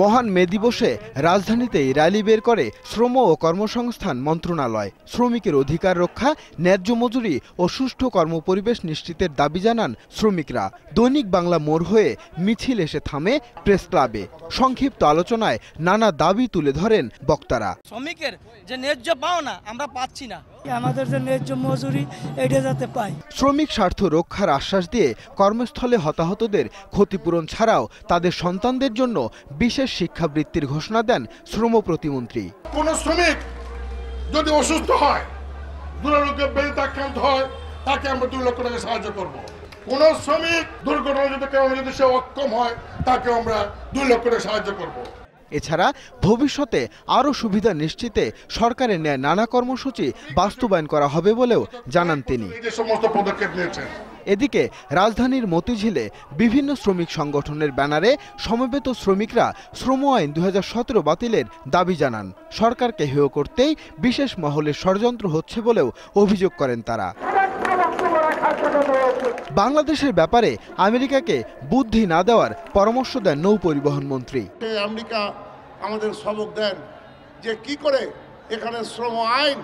মহান মে দিবসে রাজধানীতেই র্যালি বের করে শ্রম ও কর্মসংস্থান মন্ত্রণালয়। শ্রমিকের অধিকার রক্ষা, ন্যায্য মজুরি ও সুষ্ঠু কর্মপরিবেশ নিশ্চিতের দাবি জানান শ্রমিকরা। দৈনিক বাংলা মোড় হয়ে মিছিল এসে থামে প্রেস ক্লাবে। সংক্ষিপ্ত আলোচনায় নানা দাবি তুলে ধরেন বক্তারা। শ্রমিকের যে ন্যায্য পাওনা আমরা পাচ্ছি না, আমাদের যে ন্যায্য মজুরি এটা যাতে পাই। শ্রমিক স্বার্থ রক্ষার আশ্বাস দিয়ে কর্মস্থলে হতাহতদের ক্ষতিপূরণ ছাড়াও তাদের সন্তানদের জন্য বিশেষ শিক্ষাবৃত্তির ঘোষণা দেন শ্রম প্রতিমন্ত্রী। কোন শ্রমিক যদি অসুস্থ হয়, দুরারোগ্যে বেড়ে আক্রান্ত হয়, তাকে আমরা 2 লক্ষ টাকা সাহায্য করব। কোন শ্রমিক দুর্ঘটনাজনিত কারণে যদি সে অক্ষম হয়, তাকে আমরা 2 লক্ষ টাকা সাহায্য করব। এছাড়া ভবিষ্যতে আরও সুবিধা নিশ্চিতে সরকারের নেয় নানা কর্মসূচি বাস্তবায়ন করা হবে বলেও জানান তিনি। এদিকে রাজধানীর মতিঝিলে বিভিন্ন শ্রমিক সংগঠনের ব্যানারে সমবেত শ্রমিকরা শ্রম আইন 2017 বাতিলের দাবি জানান। সরকারকে হেয় করতেই বিশেষ মহলের ষড়যন্ত্র হচ্ছে বলেও অভিযোগ করেন তারা। বাংলাদেশের ব্যাপারে আমেরিকাকে বুদ্ধি না দেওয়ার পরামর্শ দেন নৌ পরিবহন মন্ত্রী। আমেরিকা আমাদের সবক দেন যে কি করে এখানে শ্রম আইন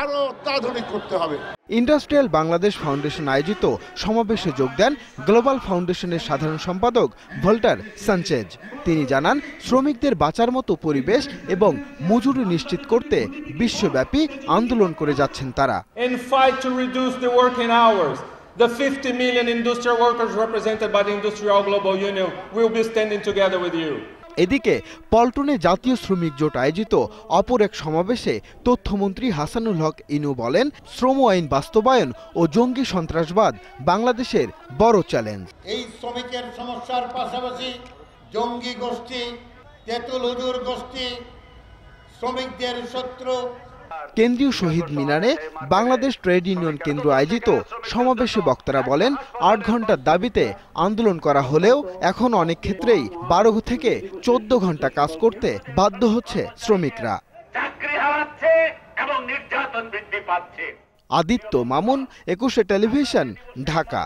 আরো অত্যাধুনিক করতে হবে। ইন্ডাস্ট্রিয়াল বাংলাদেশ ফাউন্ডেশন আয়োজিত সমাবেশে যোগ দেন গ্লোবাল ফাউন্ডেশনের সাধারণ সম্পাদক ভল্টার সানচেজ। তিনি জানান, শ্রমিকদের বাঁচার মতো পরিবেশ এবং মজুরি নিশ্চিত করতে বিশ্বব্যাপী আন্দোলন করে যাচ্ছেন তারা। The 50 million industrial workers represented by the Industrial Global Union will be standing together with you. এদিকে পল্টনে জাতীয় শ্রমিক জোট আয়োজিত অপর এক সমাবেশে তথ্যমন্ত্রী হাসানুল হক ইনু বলেন, শ্রম আইন বাস্তবায়ন ও জঙ্গি সন্ত্রাসবাদ বাংলাদেশের বড় চ্যালেঞ্জ। এই শ্রমিকের সমস্যার পাশাপাশি জঙ্গি গোষ্ঠী, তেঁতুল হুজুর গোষ্ঠী শ্রমিকদের শত্রু। কেন্দ্রীয় শহীদ মিনারে বাংলাদেশ ট্রেড ইউনিয়ন কেন্দ্র আয়োজিত সমাবেশে বক্তারা বলেন, 8 ঘন্টার দাবিতে আন্দোলন করা হলেও এখন অনেক ক্ষেত্রেই 12 থেকে 14 ঘন্টা কাজ করতে বাধ্য হচ্ছে শ্রমিকরা। আদিত্য মামুন, 21 টেলিভিশন, ঢাকা।